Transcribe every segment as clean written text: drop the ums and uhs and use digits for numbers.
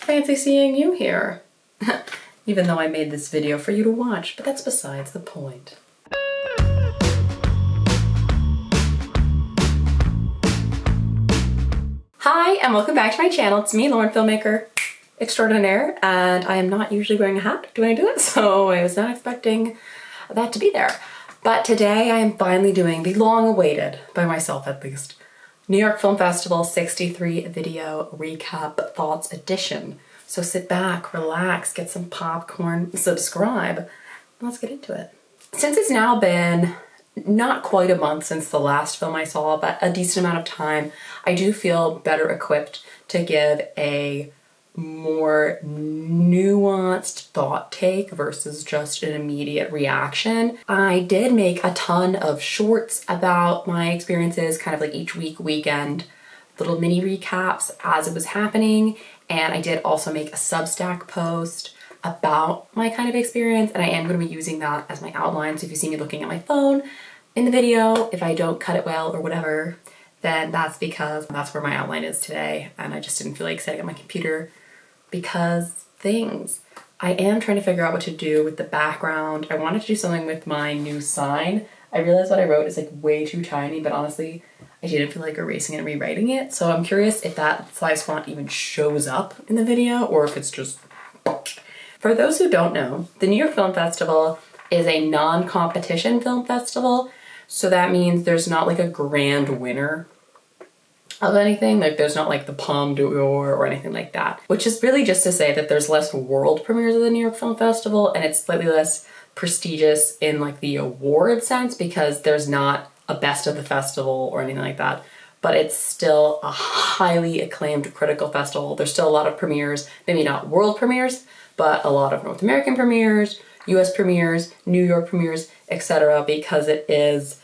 fancy seeing you here. Even though I made this video for you to watch, but that's besides the point. Hi, and welcome back to my channel. It's me, Lauren, filmmaker extraordinaire, and I am not usually wearing a hat when I do it, so I was not expecting that to be there. But today I am finally doing the long-awaited, by myself at least, New York Film Festival 63 video recap thoughts edition. So sit back, relax, get some popcorn, subscribe, and let's get into it. Since it's now been not quite a month since the last film I saw, but a decent amount of time, I do feel better equipped to give a more nuanced thought take versus just an immediate reaction. I did make a ton of shorts about my experiences, kind of like each weekend, little mini recaps as it was happening. And I did also make a Substack post about my kind of experience, and I am going to be using that as my outline. So if you see me looking at my phone in the video, if I don't cut it well or whatever, then that's because that's where my outline is today, and I just didn't feel like setting up my computer because things. I am trying to figure out what to do with the background. I wanted to do something with my new sign. I realized what I wrote is like way too tiny, but honestly, I didn't feel like erasing it and rewriting it. So I'm curious if that size font even shows up in the video or if it's just... For those who don't know, the New York Film Festival is a non-competition film festival. So that means there's not like a grand winner of anything. Like there's not like the Palme d'Or or anything like that, which is really just to say that there's less world premieres of the New York Film Festival, and it's slightly less prestigious in like the award sense because there's not a best of the festival or anything like that, but it's still a highly acclaimed critical festival. There's still a lot of premieres, maybe not world premieres, but a lot of North American premieres, US premieres, New York premieres, etc. because it is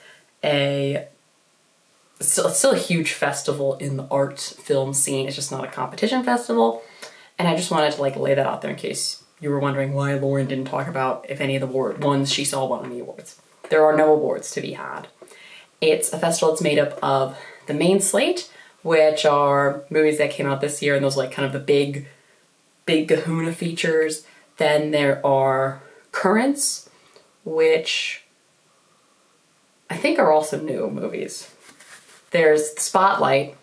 still a huge festival in the art film scene. It's just not a competition festival. And I just wanted to like lay that out there in case you were wondering why Lauren didn't talk about if any of the ones she saw won any awards. There are no awards to be had. It's a festival that's made up of the main slate, which are movies that came out this year, and those like kind of the big kahuna features. Then there are currents, which I think are also new movies. There's Spotlight,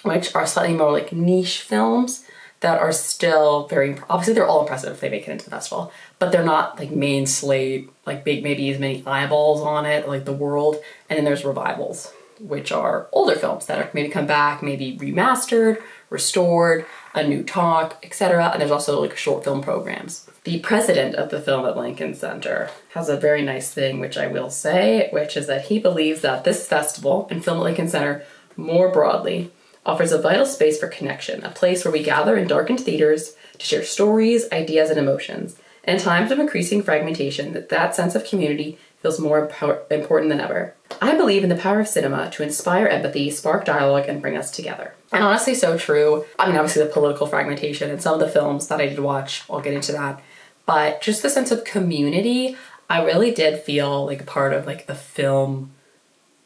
which are slightly more like niche films that are still very, obviously they're all impressive if they make it into the festival, but they're not like main slate, like big, maybe as many eyeballs on it, like The World. And then there's revivals, which are older films that are maybe come back, maybe remastered, restored, a new talk, etc. And there's also like short film programs. The president of the Film at Lincoln Center has a very nice thing, which I will say, which is that he believes that this festival and Film at Lincoln Center more broadly offers a vital space for connection, a place where we gather in darkened theaters to share stories, ideas, and emotions. And in times of increasing fragmentation, that sense of community feels more important than ever. I believe in the power of cinema to inspire empathy, spark dialogue, and bring us together. And honestly, so true. I mean, obviously the political fragmentation and some of the films that I did watch, I'll get into that. But just the sense of community, I really did feel like a part of like the film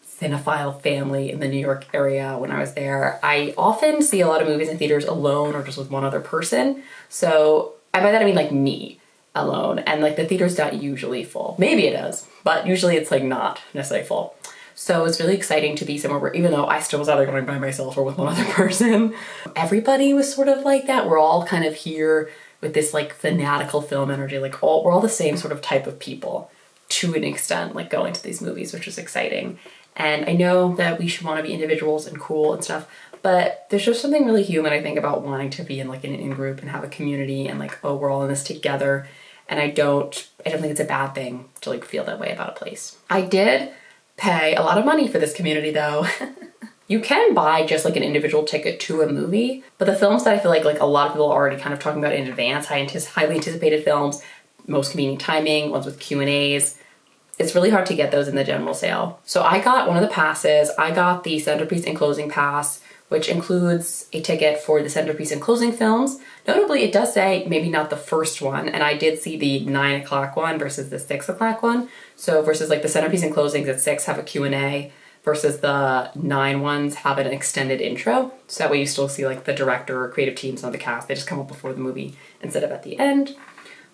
cinephile family in the New York area when I was there. I often see a lot of movies in theaters alone or just with one other person. So by that I mean like me alone, and like the theater's not usually full. Maybe it is, but usually it's like not necessarily full. So it's really exciting to be somewhere where even though I still was either going by myself or with one other person, everybody was sort of like that. We're all kind of here with this like fanatical film energy, like we're all the same sort of type of people to an extent, like going to these movies, which is exciting. And I know that we should want to be individuals and cool and stuff, but there's just something really human, I think, about wanting to be in like an in-group and have a community and like, oh, we're all in this together. And I don't think it's a bad thing to like feel that way about a place. I did pay a lot of money for this community though. You can buy just like an individual ticket to a movie, but the films that I feel like a lot of people are already kind of talking about in advance, highly anticipated films, most convenient timing, ones with Q&As, it's really hard to get those in the general sale. So I got one of the passes. I got the Centerpiece and Closing Pass, which includes a ticket for the Centerpiece and Closing films. Notably, it does say maybe not the first one, and I did see the 9 o'clock one versus the 6 o'clock one. So versus like the Centerpiece and Closings at 6 have a Q&A, versus the 9 ones have an extended intro. So that way you still see like the director or creative team, some of the cast, they just come up before the movie instead of at the end,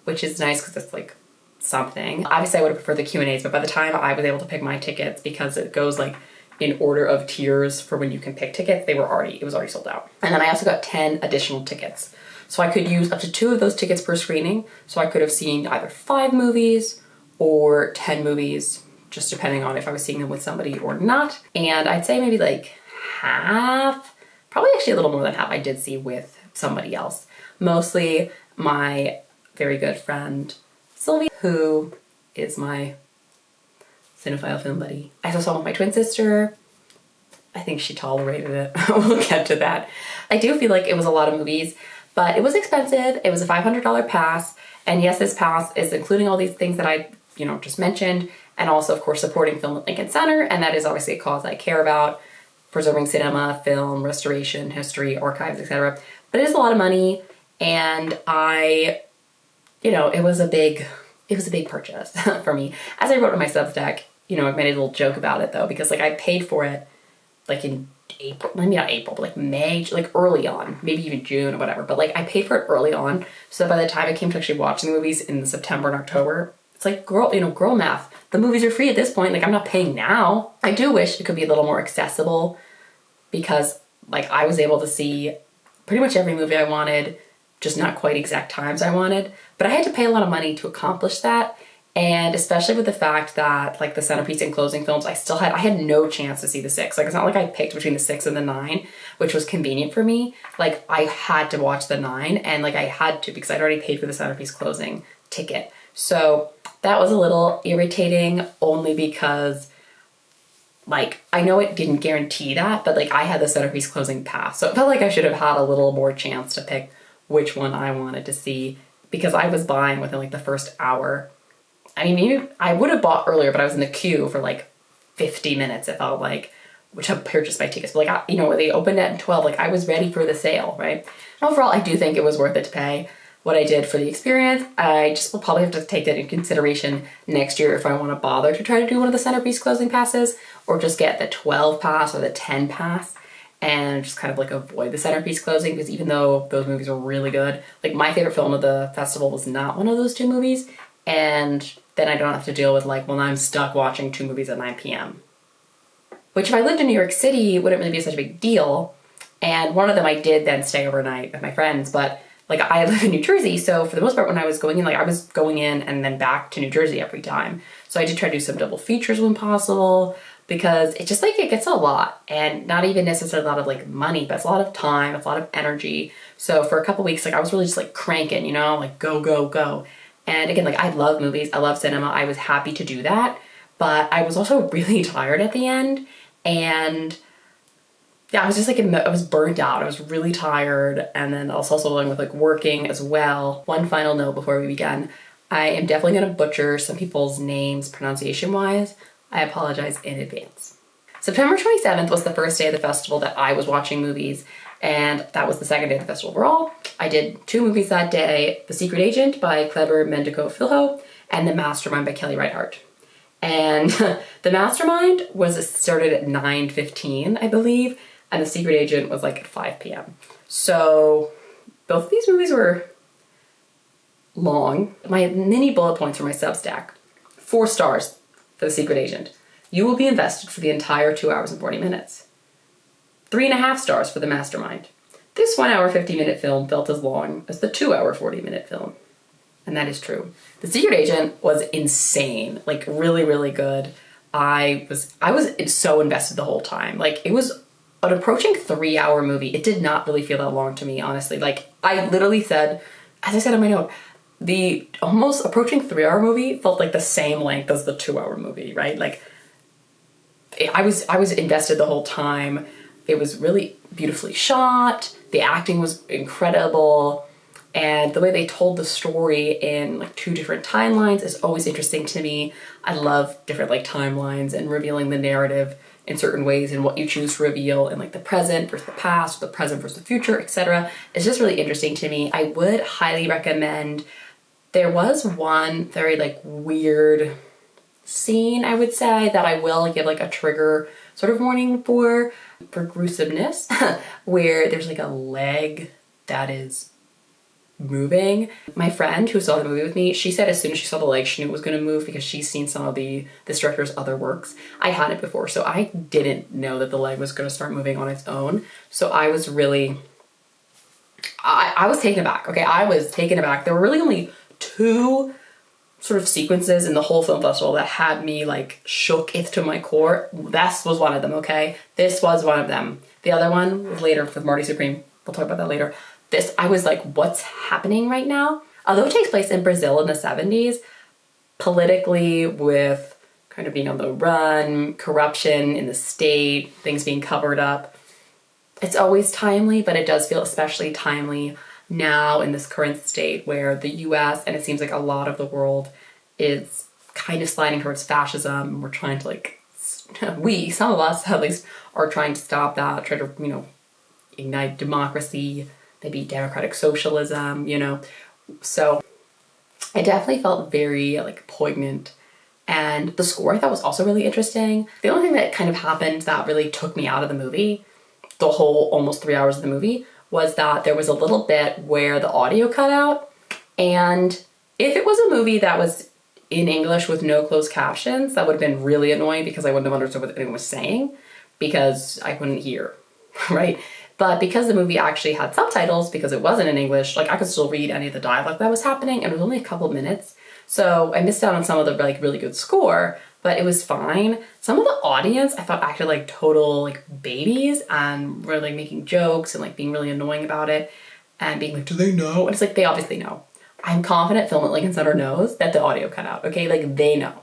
which is nice because it's like something. Obviously I would have preferred the Q&As, but by the time I was able to pick my tickets, because it goes like in order of tiers for when you can pick tickets, it was already sold out. And then I also got 10 additional tickets. So I could use up to 2 of those tickets per screening. So I could have seen either 5 movies or 10 movies, just depending on if I was seeing them with somebody or not. And I'd say maybe like half, probably actually a little more than half, I did see with somebody else. Mostly my very good friend, Sylvia, who is my cinephile film buddy. I also saw with my twin sister. I think she tolerated it. We'll get to that. I do feel like it was a lot of movies, but it was expensive. It was a $500 pass. And yes, this pass is including all these things that I, just mentioned, and also of course supporting Film at Lincoln Center. And that is obviously a cause I care about, preserving cinema, film, restoration, history, archives, etc. But it is a lot of money. And it was a big purchase for me. As I wrote in my Substack, I made a little joke about it though, because like I paid for it like in April, maybe not April, but like May, like early on, maybe even June or whatever. But like I paid for it early on, so that by the time I came to actually watching the movies in September and October, it's like girl math. The movies are free at this point. Like I'm not paying now. I do wish it could be a little more accessible, because like I was able to see pretty much every movie I wanted, just not quite exact times I wanted. But I had to pay a lot of money to accomplish that. And especially with the fact that like the centerpiece and closing films, I had no chance to see the 6. Like it's not like I picked between the 6 and the 9, which was convenient for me. Like I had to watch the 9, and like I had to because I'd already paid for the centerpiece closing ticket. So that was a little irritating, only because like I know it didn't guarantee that, but like I had the centerpiece closing pass. So it felt like I should have had a little more chance to pick which one I wanted to see, because I was buying within like the first hour. I mean, maybe I would have bought earlier, but I was in the queue for like 50 minutes, it felt like, which I purchased my tickets. But like, they opened at 12, like I was ready for the sale, right? Overall, I do think it was worth it to pay what I did for the experience. I just will probably have to take that in consideration next year if I want to bother to try to do one of the centerpiece closing passes, or just get the 12 pass or the 10 pass and just kind of like avoid the centerpiece closing, because even though those movies were really good, like my favorite film of the festival was not one of those 2 movies. And then I don't have to deal with like, well, now I'm stuck watching 2 movies at 9 p.m. Which if I lived in New York City, wouldn't really be such a big deal. And one of them I did then stay overnight with my friends, but like I live in New Jersey, so for the most part when I was going in, like I was going in and then back to New Jersey every time. So I did try to do some double features when possible, because it just like, it gets a lot, and not even necessarily a lot of like money, but it's a lot of time, it's a lot of energy. So for a couple weeks, like I was really just like cranking, like go, go, go. And again, like I love movies, I love cinema, I was happy to do that, but I was also really tired at the end, and yeah, I was just like, I was burnt out, I was really tired, and then I was also along with like working as well. One final note before we begin, I am definitely going to butcher some people's names pronunciation-wise. I apologize in advance. September 27th was the first day of the festival that I was watching movies, and that was the second day of the festival overall. I did 2 movies that day, The Secret Agent by Kleber Mendico-Filho and The Mastermind by Kelly Reichardt. And The Mastermind started at 9:15, I believe, and The Secret Agent was like at 5 p.m. So both of these movies were long. My mini bullet points for my Substack: 4 stars for The Secret Agent. You will be invested for the entire 2 hours and 40 minutes. 3.5 stars for The Mastermind. This 1 hour 50-minute film felt as long as the 2 hour 40-minute film. And that is true. The Secret Agent was insane, like really, really good. I was so invested the whole time. Like it was an approaching 3-hour movie. It did not really feel that long to me, honestly. Like I literally said, as I said in my note, the almost approaching 3-hour movie felt like the same length as the 2-hour movie, right? Like I was invested the whole time. It was really beautifully shot. The acting was incredible. And the way they told the story in like 2 different timelines is always interesting to me. I love different like timelines and revealing the narrative in certain ways and what you choose to reveal in like the present versus the past, or the present versus the future, etc. It's just really interesting to me. I would highly recommend. There was one very like weird scene, I would say, that I will give like a trigger sort of warning for gruesomeness, where there's like a leg that is moving. My friend who saw the movie with me, she said as soon as she saw the leg, she knew it was going to move because she's seen some of this director's other works. I hadn't before, so I didn't know that the leg was going to start moving on its own. So I was really, I was taken aback. Okay, I was taken aback. There were really only 2 sort of sequences in the whole film festival that had me like shook it to my core. This was one of them, okay? This was one of them. The other one was later with Marty Supreme. We'll talk about that later. This, I was like, what's happening right now? Although it takes place in Brazil in the 70s, politically, with kind of being on the run, corruption in the state, things being covered up, it's always timely, but it does feel especially timely now in this current state where the US, and it seems like a lot of the world, is kind of sliding towards fascism. We're trying to like, some of us at least, are trying to stop that, try to, ignite democracy, maybe democratic socialism, So I definitely felt very like poignant. And the score I thought was also really interesting. The only thing that kind of happened that really took me out of the movie, the whole almost 3 hours of the movie, was that there was a little bit where the audio cut out. And if it was a movie that was in English with no closed captions, that would have been really annoying because I wouldn't have understood what anyone was saying because I couldn't hear, right? But because the movie actually had subtitles, because it wasn't in English, like I could still read any of the dialogue that was happening, and it was only a couple of minutes. So I missed out on some of the like really good score, but it was fine. Some of the audience I thought acted like total like babies and were like making jokes and like being really annoying about it and being like, do they know? And it's like, they obviously know. I'm confident Film at Lincoln Center knows that the audio cut out, okay? Like they know.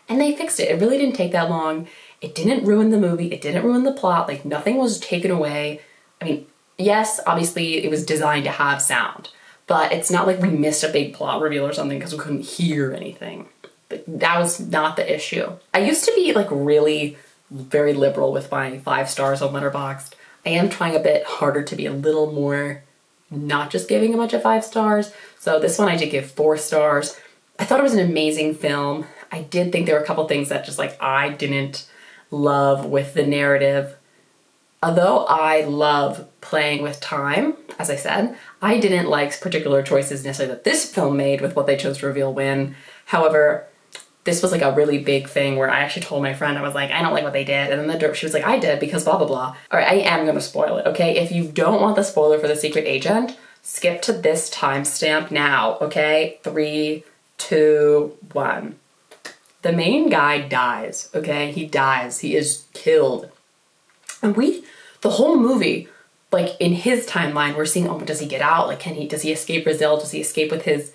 And they fixed it. It really didn't take that long. It didn't ruin the movie. It didn't ruin the plot. Like nothing was taken away. I mean, yes, obviously it was designed to have sound, but it's not like we missed a big plot reveal or something because we couldn't hear anything. That was not the issue. I used to be like really very liberal with my 5 stars on Letterboxd. I am trying a bit harder to be a little more not just giving a bunch of 5 stars. So this one I did give 4 stars. I thought it was an amazing film. I did think there were a couple things that just like I didn't love with the narrative. Although I love playing with time, as I said, I didn't like particular choices necessarily that this film made with what they chose to reveal when. However, this was like a really big thing where I actually told my friend, I was like, I don't like what they did. And then she was like, I did because blah, blah, blah. All right, I am going to spoil it, okay? If you don't want the spoiler for The Secret Agent, skip to this timestamp now, okay? 3, 2, 1. The main guy dies, okay? He dies. He is killed. And the whole movie, like in his timeline, we're seeing, oh, does he get out? Like, does he escape Brazil? Does he escape with his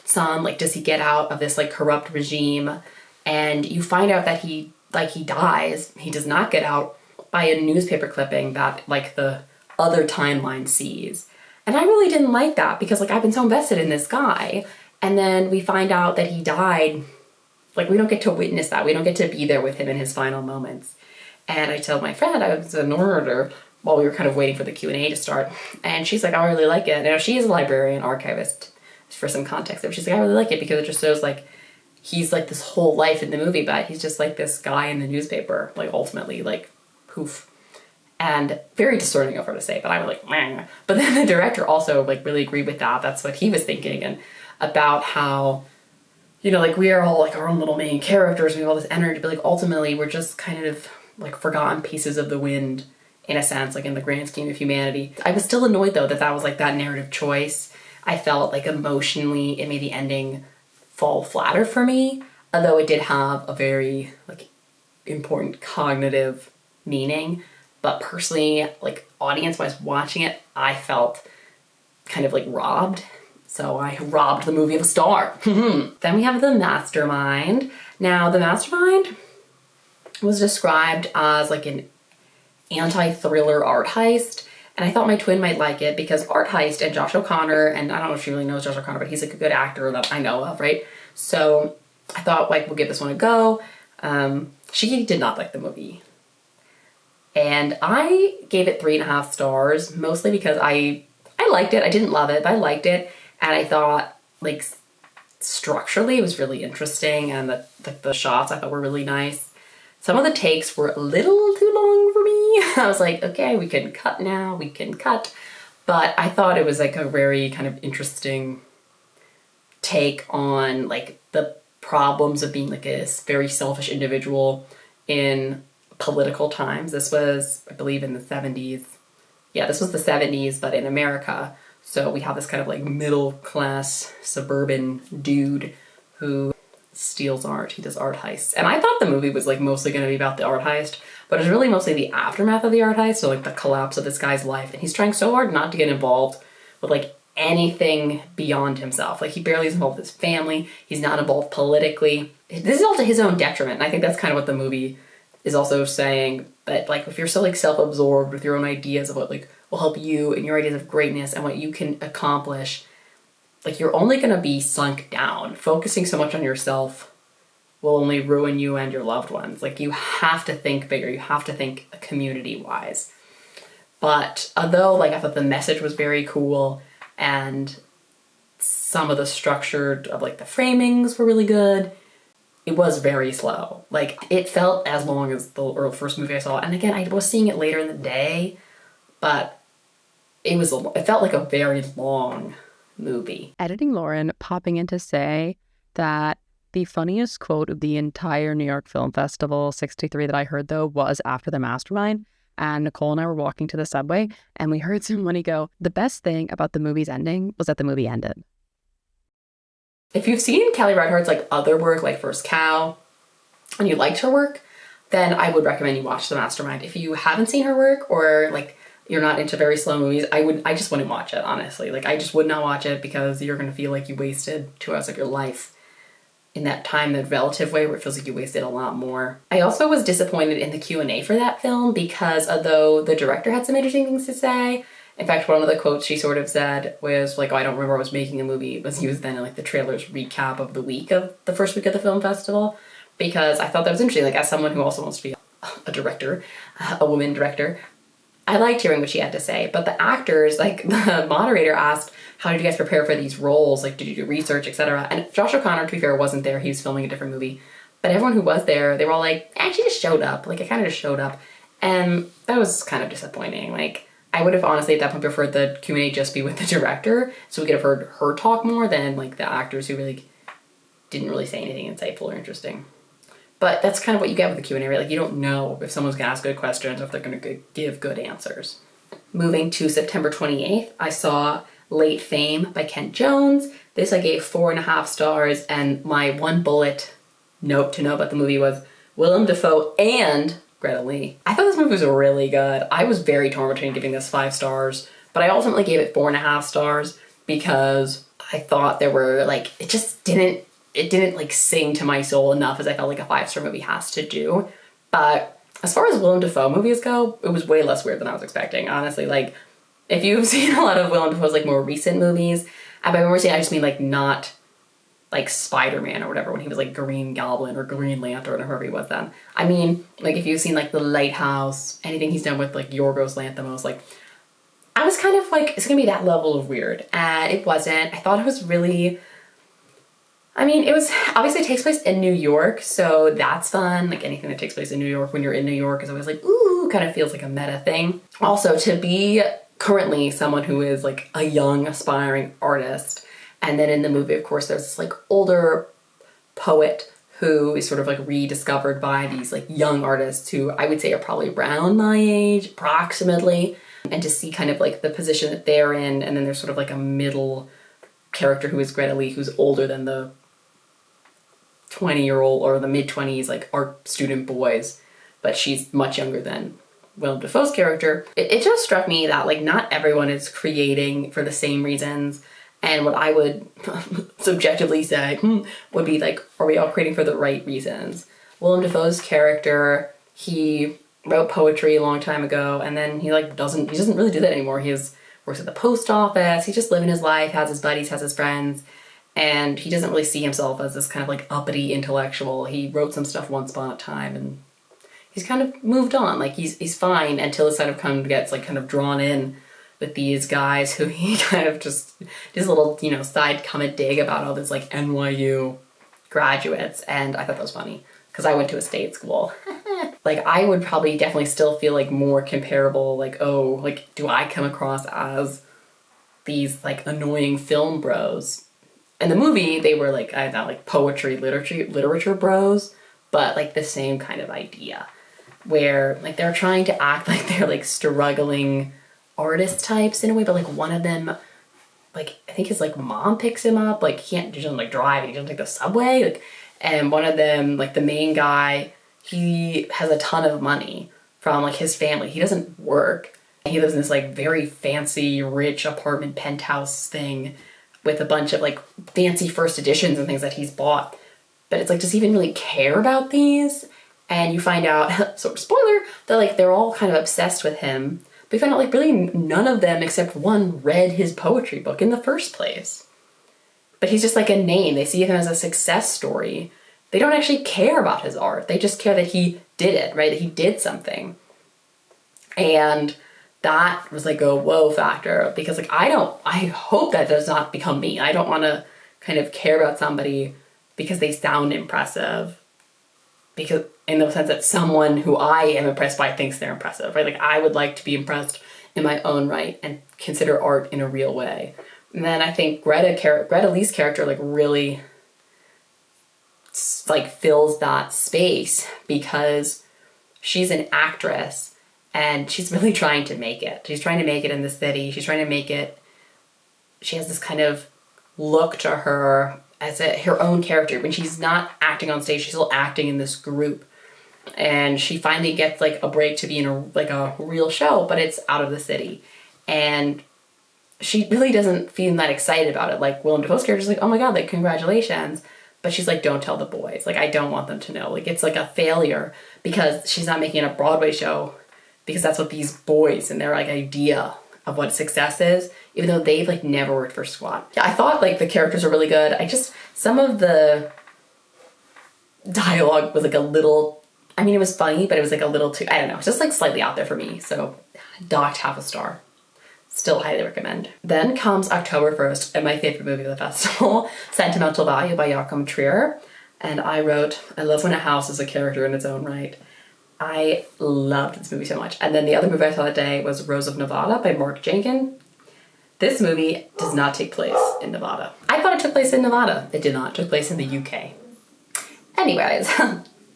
son? Like, does he get out of this like corrupt regime? And you find out that he dies. He does not get out by a newspaper clipping that like the other timeline sees. And I really didn't like that because like I've been so invested in this guy. And then we find out that he died. Like we don't get to witness that. We don't get to be there with him in his final moments. And I told my friend, I was ignoring her while we were kind of waiting for the Q&A to start. And she's like, I really like it. Now she is a librarian, archivist, for some context. But she's like, I really like it because it just shows like, he's like this whole life in the movie, but he's just like this guy in the newspaper, like ultimately, like poof. And very discerning of her to say, but I was like, meh. But then the director also like really agreed with that. That's what he was thinking, and about how, like we are all like our own little main characters, we have all this energy, but like ultimately we're just kind of like forgotten pieces of the wind in a sense, like in the grand scheme of humanity. I was still annoyed though that was like that narrative choice. I felt like emotionally it made the ending fall flatter for me, although it did have a very like important cognitive meaning. But personally, like audience-wise watching it, I felt kind of like robbed. So I robbed the movie of a star. Then we have The Mastermind. Now, The Mastermind was described as like an anti-thriller art heist. And I thought my twin might like it because art heist and Josh O'Connor, and I don't know if she really knows Josh O'Connor, but he's like a good actor that I know of, right? So I thought like we'll give this one a go. She did not like the movie. And I gave it 3.5 stars, mostly because I liked it. I didn't love it, but I liked it. And I thought like structurally it was really interesting, and the shots I thought were really nice. Some of the takes were a little I was like, okay, we can cut now, we can cut. But I thought it was like a very kind of interesting take on like the problems of being like a very selfish individual in political times. This was, I believe, in the 70s. Yeah, this was the 70s, but in America. So we have this kind of like middle class suburban dude who steals art. He does art heists. And I thought the movie was like mostly going to be about the art heist, but it's really mostly the aftermath of the art heist. So like the collapse of this guy's life. And he's trying so hard not to get involved with like anything beyond himself. Like he barely is involved with his family. He's not involved politically. This is all to his own detriment. And I think that's kind of what the movie is also saying, that like if you're so like self-absorbed with your own ideas of what like will help you and your ideas of greatness and what you can accomplish, like you're only going to be sunk down. Focusing so much on yourself will only ruin you and your loved ones. Like you have to think bigger. You have to think community-wise. But although like I thought the message was very cool and some of the structure of like the framings were really good, it was very slow. Like it felt as long as the first movie I saw. And again, I was seeing it later in the day, but it felt like a very long movie. Editing Lauren popping in to say that the funniest quote of the entire New York Film Festival 63 that I heard though was after the Mastermind. And Nicole and I were walking to the subway and we heard somebody go, the best thing about the movie's ending was that the movie ended. If you've seen Kelly Reichardt's like other work, like First Cow, and you liked her work, then I would recommend you watch The Mastermind. If you haven't seen her work or like you're not into very slow movies, I just wouldn't watch it, honestly. Like I just would not watch it because you're gonna feel like you wasted 2 hours of your life in that time, the relative way where it feels like you wasted a lot more. I also was disappointed in the Q&A for that film because although the director had some interesting things to say, in fact, one of the quotes she sort of said was like, oh, I don't remember I was making a movie. It was used then in like the trailer's recap of the first week of the film festival, because I thought that was interesting. Like as someone who also wants to be a director, a woman director, I liked hearing what she had to say. But the actors, like the moderator asked, how did you guys prepare for these roles? Like, did you do research, etc.? And Josh O'Connor, to be fair, wasn't there. He was filming a different movie. But everyone who was there, they were all like, she just showed up. Like, it kind of just showed up. And that was kind of disappointing. Like, I would have honestly at that point preferred the Q&A just be with the director, so we could have heard her talk more than like the actors who really didn't really say anything insightful or interesting. But that's kind of what you get with the Q&A, right? Like you don't know if someone's gonna ask good questions or if they're gonna give good answers. Moving to September 28th, I saw Late Fame by Kent Jones. This I gave 4.5 stars, and my one bullet note to know about the movie was Willem Dafoe and Greta Lee. I thought this movie was really good. I was very torn between giving this 5 stars, but I ultimately gave it 4.5 stars because I thought there were like, it didn't like sing to my soul enough as I felt like a 5-star movie has to do. But as far as Willem Dafoe movies go, it was way less weird than I was expecting, honestly. Like, if you've seen a lot of Willem Dafoe's like more recent movies, and by more recent I just mean like not like Spider-Man or whatever, when he was like Green Goblin or Green Lantern or whoever he was then. I mean, like if you've seen like The Lighthouse, anything he's done with like Yorgos Lanthimos, like I was kind of like, it's gonna be that level of weird. And it wasn't. I thought it was really, I mean, it was, obviously it takes place in New York, so that's fun. Like anything that takes place in New York when you're in New York is always like, ooh, kind of feels like a meta thing. Also, to be currently someone who is like a young aspiring artist, and then in the movie, of course, there's this like older poet who is sort of like rediscovered by these like young artists who I would say are probably around my age, approximately. And to see kind of like the position that they're in, and then there's sort of like a middle character who is Greta Lee, who's older than the 20-year-old or the mid-20s like art student boys, but she's much younger than Willem Dafoe's character. It just struck me that like not everyone is creating for the same reasons. And what I would subjectively say would be like, are we all creating for the right reasons? Willem Dafoe's character, he wrote poetry a long time ago, and then he doesn't really do that anymore. He works at the post office, he's just living his life, has his buddies, has his friends, and he doesn't really see himself as this kind of like uppity intellectual. He wrote some stuff once upon a time, and he's kind of moved on. Like he's fine until it sort of gets like kind of drawn in with these guys who he kind of just, this little, side comment dig about all this like NYU graduates. And I thought that was funny because I went to a state school. Like, I would probably definitely still feel like more comparable, like, oh, like, do I come across as these like annoying film bros? In the movie, they were like, I thought like poetry, literature bros, but like the same kind of idea where like they're trying to act like they're like struggling artist types in a way, but like one of them, like I think his like mom picks him up, like he doesn't like drive, he doesn't take the subway, like, and one of them, like the main guy, he has a ton of money from like his family. He doesn't work. He lives in this like very fancy, rich apartment penthouse thing with a bunch of like fancy first editions and things that he's bought. But it's like, does he even really care about these? And you find out, sort of spoiler, that like they're all kind of obsessed with him. But you find out like really none of them except one read his poetry book in the first place. But he's just like a name. They see him as a success story. They don't actually care about his art. They just care that he did it, right? That he did something. And that was like a whoa factor, because like I hope that does not become me. I don't want to kind of care about somebody because they sound impressive, because in the sense that someone who I am impressed by thinks they're impressive, right? Like I would like to be impressed in my own right and consider art in a real way. And then I think Greta Lee's character like really like fills that space, because she's an actress and she's really trying to make it. She's trying to make it in the city. She's trying to make it. She has this kind of look to her as her own character. When she's not acting on stage, she's still acting in this group. And she finally gets like a break to be in a real show, but it's out of the city. And she really doesn't feel that excited about it. Like Willem Dafoe's character's like, oh my God, like congratulations. But she's like, don't tell the boys. Like, I don't want them to know. Like, it's like a failure because she's not making a Broadway show, because that's what these boys and their like idea of what success is, even though they've like never worked for squat. Yeah, I thought like the characters are really good. Some of the dialogue was like a little, I mean, it was funny, but it was like a little too, I don't know, just like slightly out there for me. So docked half a star. Still highly recommend. Then comes October 1st, and my favorite movie of the festival, Sentimental Value by Joachim Trier. And I wrote, I love when a house is a character in its own right. I loved this movie so much. And then the other movie I saw that day was Rose of Nevada by Mark Jenkins. This movie does not take place in Nevada. I thought it took place in Nevada. It did not. It took place in the UK. Anyways,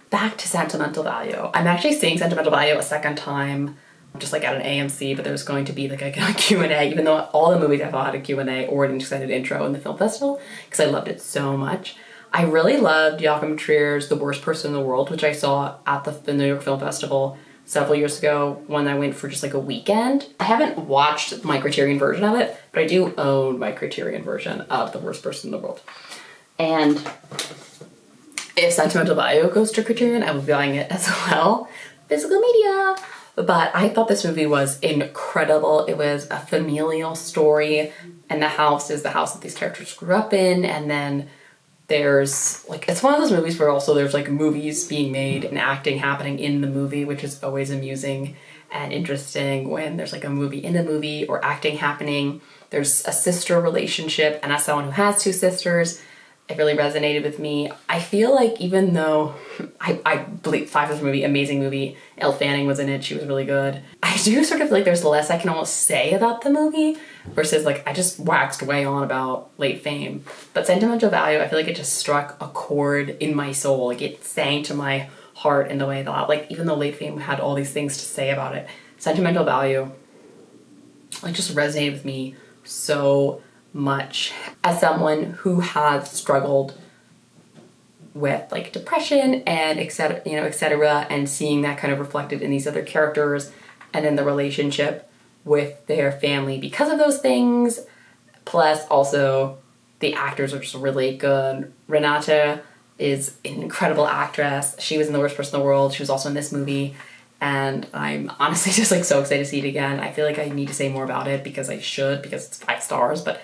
back to Sentimental Value. I'm actually seeing Sentimental Value a second time, just like at an AMC, but there's going to be like a Q&A, even though all the movies I thought had a Q&A or an extended intro in the film festival, because I loved it so much. I really loved Joachim Trier's The Worst Person in the World, which I saw at the New York Film Festival several years ago when I went for just like a weekend. I haven't watched my Criterion version of it, but I do own my Criterion version of The Worst Person in the World. And if Sentimental Value goes to Criterion, I will be buying it as well. Physical media. But I thought this movie was incredible. It was a familial story, and the house is the house that these characters grew up in, and then there's like, it's one of those movies where also there's like movies being made and acting happening in the movie, which is always amusing and interesting when there's like a movie in a movie or acting happening. There's a sister relationship, and as someone who has two sisters, it really resonated with me. I feel like even though I believe Five is a movie, amazing movie, Elle Fanning was in it, she was really good. I do sort of feel like there's less I can almost say about the movie versus like I just waxed way on about Late Fame. But Sentimental Value, I feel like it just struck a chord in my soul. Like it sang to my heart in the way that, like, even though Late Fame had all these things to say about it, Sentimental Value like just resonated with me so much. As someone who has struggled with like depression and etc., and seeing that kind of reflected in these other characters and in the relationship with their family because of those things, plus also the actors are just really good. Renata is an incredible actress. She was in The Worst Person in the World. She was also in this movie, and I'm honestly just like so excited to see it again. I feel like I need to say more about it because I should, because it's 5 stars, but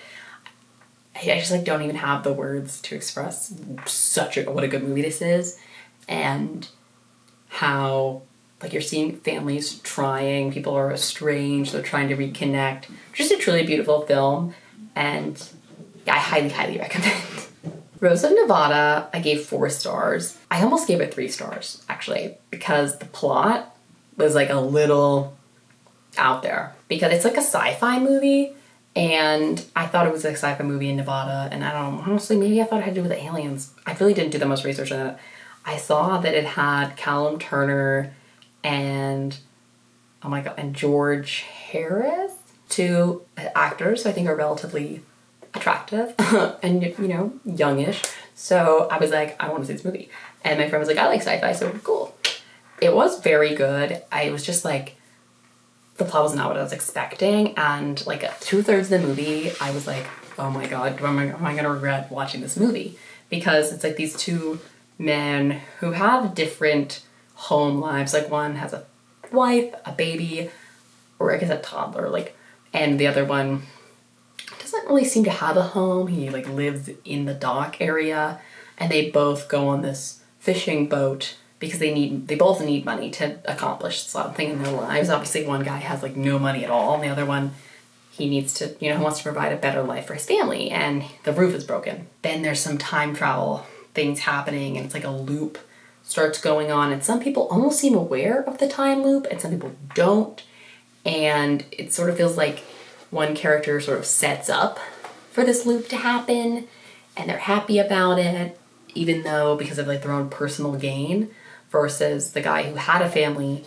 I just like don't even have the words to express what a good movie this is, and how like you're seeing families trying, people are estranged, they're trying to reconnect. Just a truly beautiful film, and I highly, highly recommend. Rose of Nevada, I gave 4 stars. I almost gave it 3 stars, actually, because the plot was like a little out there. Because it's like a sci-fi movie, and I thought it was a sci-fi movie in Nevada, and I don't know, honestly, maybe I thought it had to do with aliens. I really didn't do that much research on it. I saw that it had Callum Turner and, oh my god, and George Harris, 2 actors who I think are relatively attractive and, you know, youngish. So I was like, I want to see this movie. And my friend was like, I like sci-fi, so cool. It was very good. I was just like, the plot was not what I was expecting. And like 2/3 of the movie, I was like, oh my god, am I going to regret watching this movie? Because it's like these 2 men who have different home lives. Like one has a wife, a baby, or I guess a toddler, like, and the other one doesn't really seem to have a home. He like lives in the dock area, and they both go on this fishing boat because they both need money to accomplish something in their lives. Obviously one guy has like no money at all, and the other one, he needs to, you know, he wants to provide a better life for his family, and the roof is broken. Then there's some time travel things happening, and it's like a loop starts going on, and some people almost seem aware of the time loop and some people don't, and it sort of feels like one character sort of sets up for this loop to happen, and they're happy about it, even though because of like their own personal gain, versus the guy who had a family,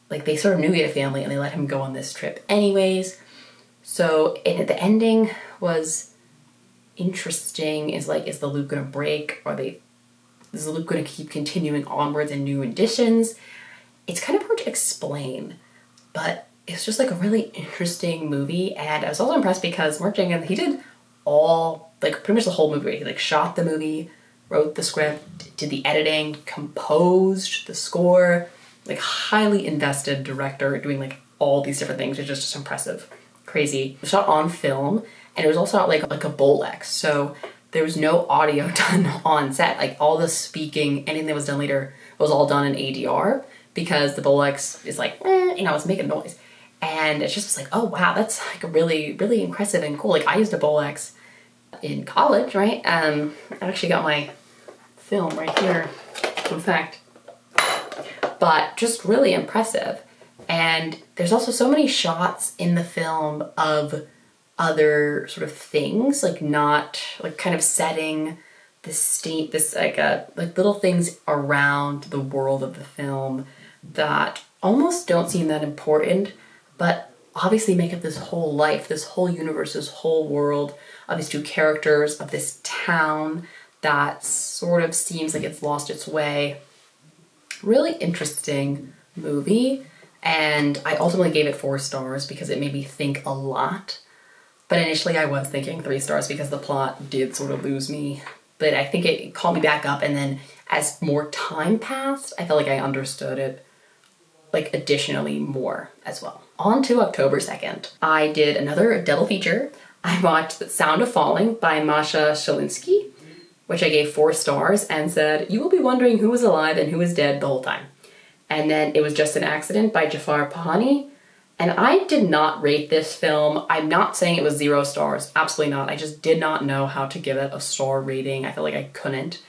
like they sort of knew he had a family and they let him go on this trip anyways. So the ending was interesting. Is like, is the loop gonna break? Is the loop gonna keep continuing onwards in new editions? It's kind of hard to explain, but it's just like a really interesting movie. And I was also impressed because Mark Jenkins, he did all, like pretty much the whole movie. He like shot the movie, wrote the script, did the editing, composed the score, like highly invested director doing like all these different things. It's just impressive, crazy. It was shot on film, and it was also like a Bolex. So there was no audio done on set. Like all the speaking, anything that was done later was all done in ADR because the Bolex is like, you know, it's making noise. And it's just like, oh wow, that's like really, really impressive and cool. Like I used a Bolex in college, right? I actually got my film right here, in fact. But just really impressive. And there's also so many shots in the film of other sort of things, like not, like kind of setting the state, this like little things around the world of the film that almost don't seem that important, but obviously make up this whole life, this whole universe, this whole world of these 2 characters, of this town that sort of seems like it's lost its way. Really interesting movie, and I ultimately gave it 4 stars because it made me think a lot. But initially I was thinking 3 stars because the plot did sort of lose me. But I think it called me back up, and then as more time passed, I felt like I understood it like additionally more as well. On to October 2nd, I did another double feature. I watched The Sound of Falling by Masha Shalinsky, which I gave 4 stars and said, you will be wondering who was alive and who was dead the whole time. And then It Was Just an Accident by Jafar Pahani. And I did not rate this film. I'm not saying it was 0 stars. Absolutely not. I just did not know how to give it a star rating. I felt like I couldn't.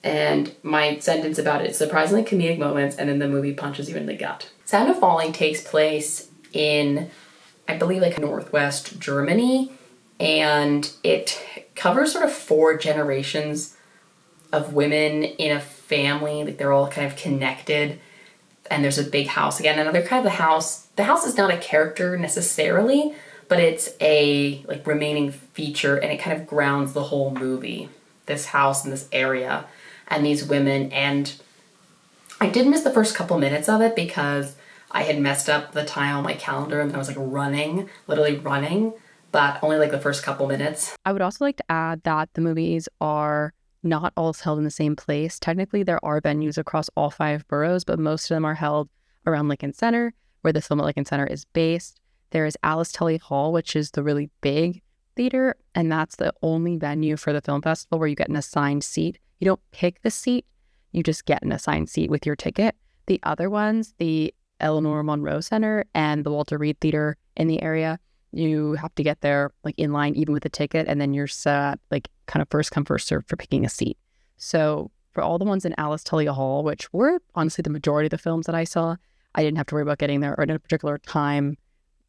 And my sentence about it is surprisingly comedic moments, and then the movie punches you in the gut. Sound of Falling takes place in, I believe, like Northwest Germany, and it covers sort of 4 generations of women in a family. Like they're all kind of connected, and there's a big house again. And they're kind of the house is not a character necessarily, but it's a like remaining feature, and it kind of grounds the whole movie. This house and this area and these women. And I did miss the first couple minutes of it because I had messed up the time on my calendar and I was like literally running, but only like the first couple minutes. I would also like to add that the movies are not all held in the same place. Technically, there are venues across all 5 boroughs, but most of them are held around Lincoln Center, where the film at Lincoln Center is based. There is Alice Tully Hall, which is the really big theater, and that's the only venue for the film festival where you get an assigned seat. You don't pick the seat, you just get an assigned seat with your ticket. The other ones, the Eleanor Monroe Center and the Walter Reed Theater in the area, you have to get there like in line even with a ticket, and then you're set like kind of first come, first served for picking a seat. So for all the ones in Alice Tully Hall, which were honestly the majority of the films that I saw, I didn't have to worry about getting there at a particular time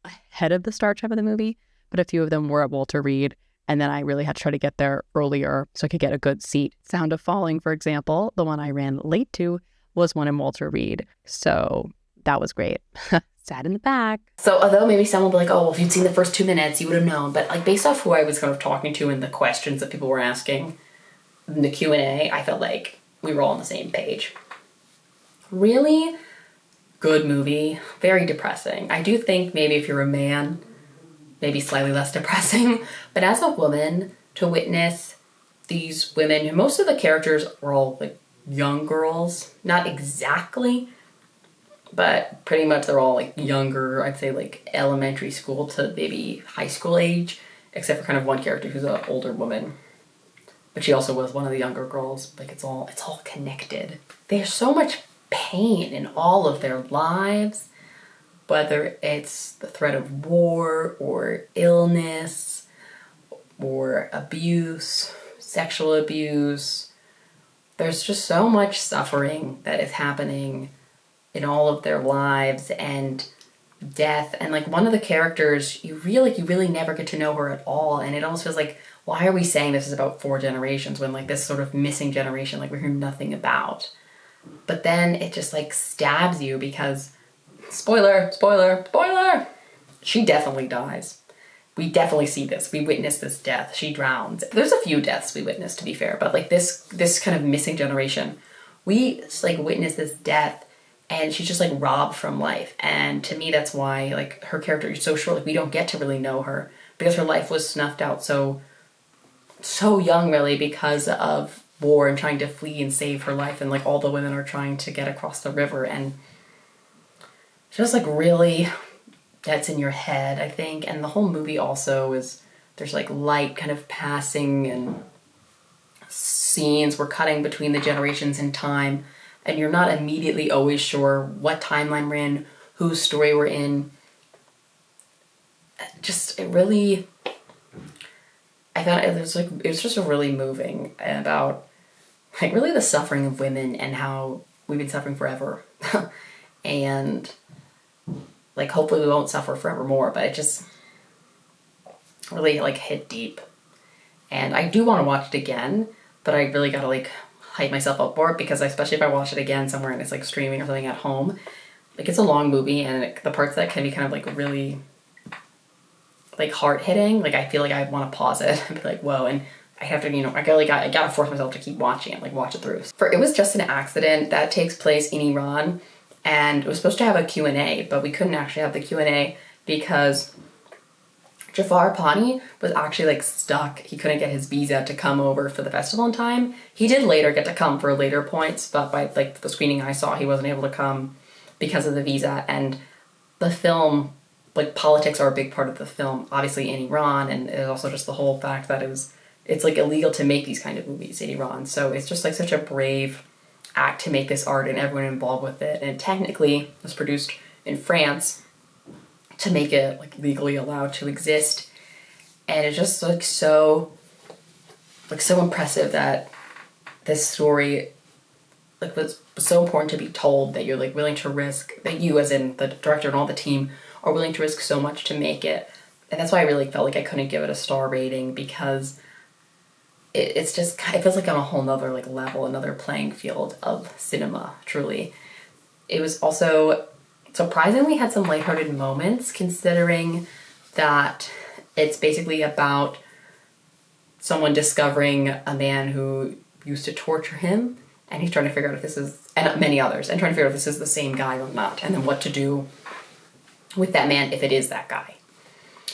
ahead of the start time of the movie, but a few of them were at Walter Reed, and then I really had to try to get there earlier so I could get a good seat. Sound of Falling, for example, the one I ran late to, was one in Walter Reed. So that was great. Sat in the back. So although maybe someone will be like, oh, well, if you'd seen the first 2 minutes, you would have known. But like based off who I was kind of talking to and the questions that people were asking in the Q&A, I felt like we were all on the same page. Really good movie. Very depressing. I do think maybe if you're a man, maybe slightly less depressing. But as a woman, to witness these women, most of the characters were all like young girls. Not exactly, but pretty much they're all like younger, I'd say like elementary school to maybe high school age, except for kind of one character who's an older woman. But she also was one of the younger girls. Like it's all connected. There's so much pain in all of their lives, whether it's the threat of war or illness or abuse, sexual abuse. There's just so much suffering that is happening in all of their lives, and death. And like one of the characters, you really never get to know her at all, and it almost feels like, why are we saying this is about 4 generations when like this sort of missing generation, like we hear nothing about? But then it just like stabs you because spoiler, she definitely dies. We definitely see this. We witness this death. She drowns. There's a few deaths we witness, to be fair, but like this kind of missing generation, we like witness this death, and she's just like robbed from life. And to me, that's why like her character is so short. Like we don't get to really know her because her life was snuffed out so young, really, because of war and trying to flee and save her life. And like all the women are trying to get across the river, and just like really gets in your head, I think. And the whole movie also is, there's like light kind of passing and scenes we're cutting between the generations in time, and you're not immediately always sure what timeline we're in, whose story we're in. Just, it really, I found it was just a really moving about like really the suffering of women and how we've been suffering forever. And like hopefully we won't suffer forevermore, but it just really like hit deep. And I do want to watch it again, but I really gotta like hype myself up for it, because especially if I watch it again somewhere and it's like streaming or something at home, like it's a long movie, and the parts that can be kind of like really like heart hitting, like I feel like I want to pause it and be like, whoa, and I have to, I gotta force myself to keep watching it, like watch it through. For It Was Just an Accident, that takes place in Iran, and it was supposed to have a Q&A, but we couldn't actually have the Q&A because Jafar Pani was actually like stuck. He couldn't get his visa to come over for the festival in time. He did later get to come for later points, but by like the screening I saw, he wasn't able to come because of the visa. And the film, like politics are a big part of the film, obviously in Iran, and it's also just the whole fact that it's like illegal to make these kind of movies in Iran. So it's just like such a brave act to make this art and everyone involved with it. And it technically was produced in France to make it like legally allowed to exist. And it's just like so impressive that this story like was so important to be told, that you're like willing to risk, that you as in the director and all the team are willing to risk so much to make it. And that's why I really felt like I couldn't give it a star rating, because it feels like on a whole nother like level, another playing field of cinema, truly. It was also surprisingly had some lighthearted moments, considering that it's basically about someone discovering a man who used to torture him, and he's trying to figure out if this is, and many others, and trying to figure out if this is the same guy or not, and then what to do with that man if it is that guy.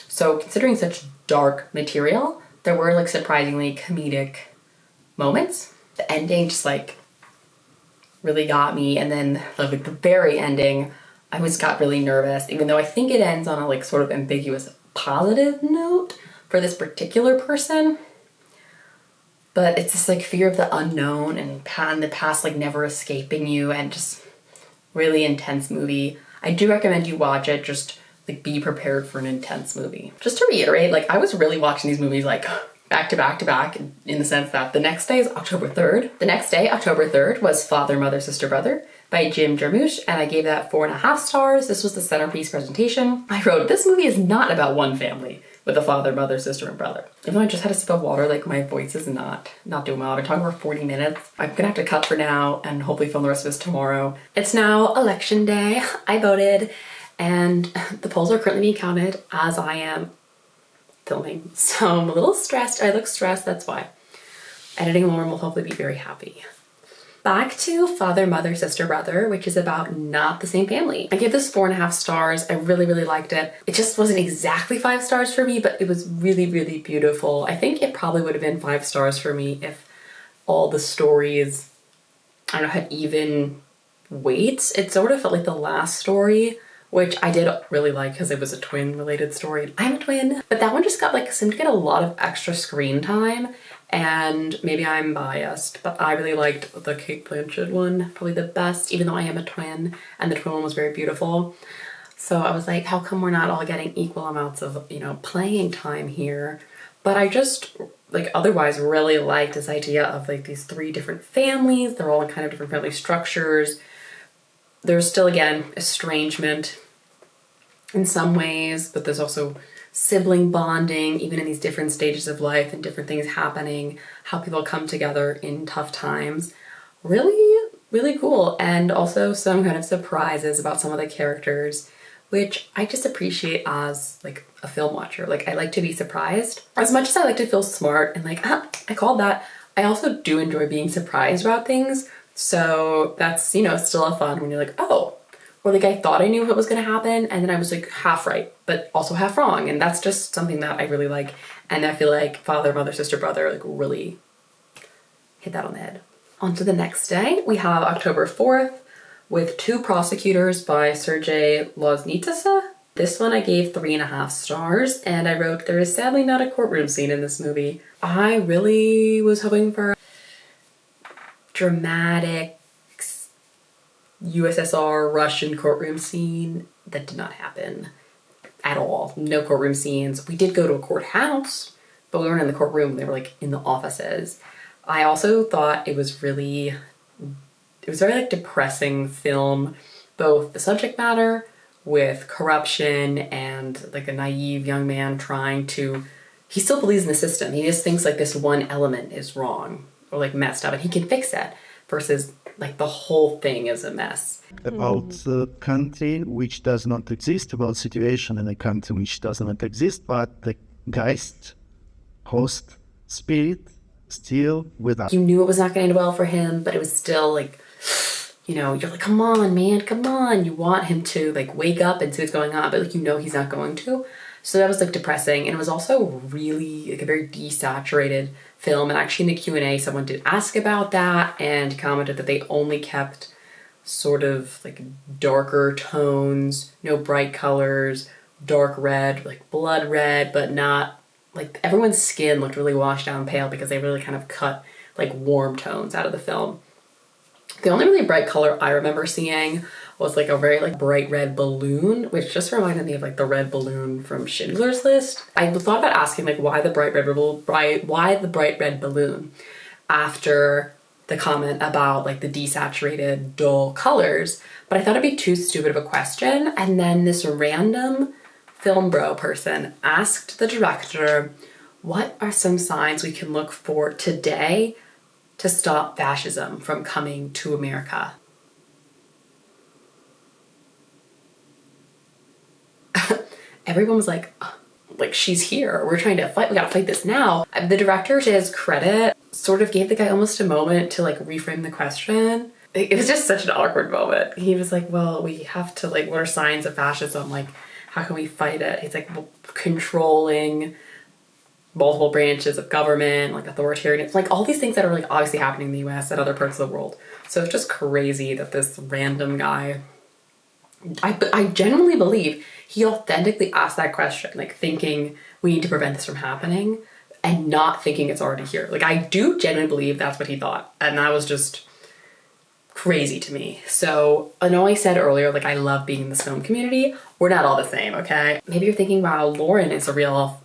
So considering such dark material, there were like surprisingly comedic moments. The ending just like really got me, and then like the very ending, I got really nervous, even though I think it ends on a like sort of ambiguous positive note for this particular person. But it's this like fear of the unknown and the past like never escaping you, and just really intense movie. I do recommend you watch it. Just like be prepared for an intense movie. Just to reiterate, like I was really watching these movies like back to back to back, in the sense that the next day is October 3rd. The next day, October 3rd, was Father, Mother, Sister, Brother by Jim Jarmusch, and I gave that 4.5 stars. This was the centerpiece presentation. I wrote, this movie is not about one family with a father, mother, sister, and brother. Even though I just had a sip of water, like my voice is not doing well. I've been talking for 40 minutes. I'm gonna have to cut for now and hopefully film the rest of this tomorrow. It's now election day. I voted and the polls are currently being counted as I am filming. So I'm a little stressed. I look stressed, that's why. Editing Lauren will hopefully be very happy. Back to Father, Mother, Sister, Brother, which is about not the same family. I gave this 4.5 stars. I really, really liked it. It just wasn't exactly 5 stars for me, but it was really, really beautiful. I think it probably would have been 5 stars for me if all the stories, I don't know, had even weights. It sort of felt like the last story, which I did really like because it was a twin related story. I'm a twin, but that one just seemed to get a lot of extra screen time. And maybe I'm biased, but I really liked the Cate Blanchett one, probably the best, even though I am a twin, and the twin one was very beautiful. So I was like, how come we're not all getting equal amounts of, you know, playing time here? But I just, like, otherwise really liked this idea of, like, these 3 different families. They're all in kind of different family structures. There's still, again, estrangement in some ways, but there's also sibling bonding, even in these different stages of life and different things happening, how people come together in tough times. Really, really cool. And also some kind of surprises about some of the characters, which I just appreciate as like a film watcher. Like, I like to be surprised. As much as I like to feel smart and like, ah, I called that, I also do enjoy being surprised about things. So that's, you know, still a fun when you're like, oh, or like I thought I knew what was gonna happen and then I was like half right, but also half wrong. And that's just something that I really like. And I feel like Father, Mother, Sister, Brother like really hit that on the head. On to the next day, we have October 4th with Two Prosecutors by Sergei Loznitsa. This one I gave 3.5 stars, and I wrote, there is sadly not a courtroom scene in this movie. I really was hoping for dramatic USSR Russian courtroom scene. That did not happen at all. No courtroom scenes. We did go to a courthouse, but we weren't in the courtroom. They were like in the offices. I also thought it was very like depressing film, both the subject matter with corruption and like a naive young man trying to, he still believes in the system. He just thinks like this one element is wrong or like messed up and he can fix it, versus like the whole thing is a mess. About a country which does not exist, about situation in a country which does not exist, but the Geist, host, spirit, still with us. You knew it was not going to end well for him, but it was still like, you know, you're like, come on, man, come on. You want him to like wake up and see what's going on, but like, you know, he's not going to. So that was like depressing. And it was also really like a very desaturated film. And actually in the Q&A, someone did ask about that and commented that they only kept sort of like darker tones, no bright colors, dark red, like blood red, but not like everyone's skin looked really washed out and pale because they really kind of cut like warm tones out of the film. The only really bright color I remember seeing was like a very like bright red balloon, which just reminded me of like the red balloon from Schindler's List. I thought about asking like why the bright red balloon after the comment about like the desaturated dull colors, but I thought it'd be too stupid of a question. And then this random film bro person asked the director, what are some signs we can look for today to stop fascism from coming to America? Everyone was like, she's here. We're trying to fight. We gotta fight this now. The director, to his credit, sort of gave the guy almost a moment to like reframe the question. It was just such an awkward moment. He was like, well, we have to like, what are signs of fascism? Like, how can we fight it? He's like, well, controlling multiple branches of government, like authoritarian, like all these things that are like obviously happening in the US and other parts of the world. So it's just crazy that this random guy, I genuinely believe he authentically asked that question, like thinking we need to prevent this from happening and not thinking it's already here. Like I do genuinely believe that's what he thought. And that was just crazy to me. So I know I said earlier, like I love being in this film community. We're not all the same, okay? Maybe you're thinking, wow, Lauren is a real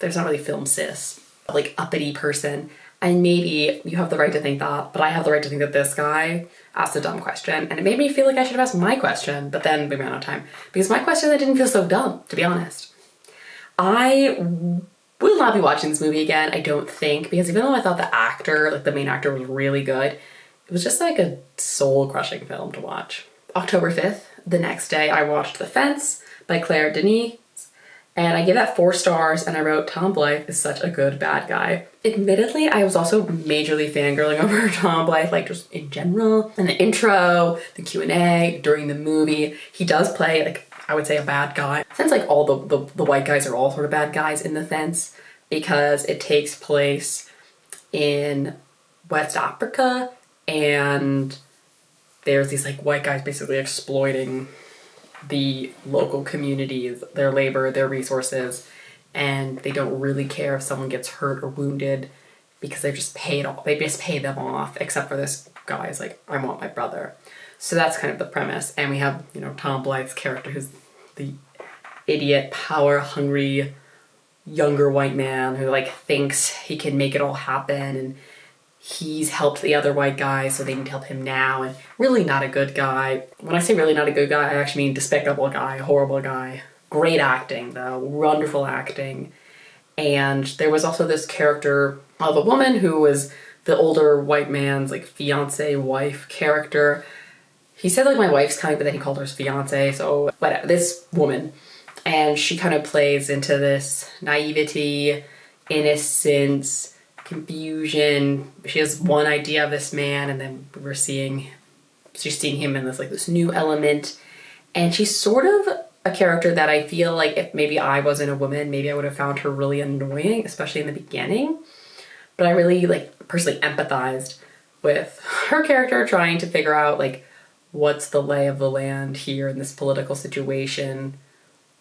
there's not really film sis, like uppity person. And maybe you have the right to think that, but I have the right to think that this guy asked a dumb question. And it made me feel like I should have asked my question, but then we ran out of time. Because my question that didn't feel so dumb, to be honest. I will not be watching this movie again, I don't think, because even though I thought the actor, like the main actor, was really good, it was just like a soul-crushing film to watch. October 5th, the next day, I watched The Fence by Claire Denis, and I gave that 4 stars, and I wrote, Tom Blythe is such a good bad guy. Admittedly, I was also majorly fangirling over Tom Blythe, like just in general. In the intro, the Q&A, during the movie, he does play, like, I would say a bad guy. Since like all the white guys are all sort of bad guys in The Fence, because it takes place in West Africa, and there's these like white guys basically exploiting the local communities, their labor, their resources, and they don't really care if someone gets hurt or wounded because they just pay them off, except for this guy's like, I want my brother. So that's kind of the premise. And we have, you know, Tom Blythe's character, who's the idiot, power-hungry, younger white man who like thinks he can make it all happen, and he's helped the other white guys, so they need to help him now, and really not a good guy. When I say really not a good guy, I actually mean despicable guy, horrible guy. Great acting, though. Wonderful acting. And there was also this character of a woman who was the older white man's, like, fiancé wife character. He said, like, my wife's kind, but then he called her his fiancé, so whatever. This woman. And she kind of plays into this naivety, innocence, confusion. She has one idea of this man, and then she's seeing him in this new element. And she's sort of a character that I feel like if maybe I wasn't a woman, maybe I would have found her really annoying, especially in the beginning. But I really personally empathized with her character trying to figure out what's the lay of the land here in this political situation.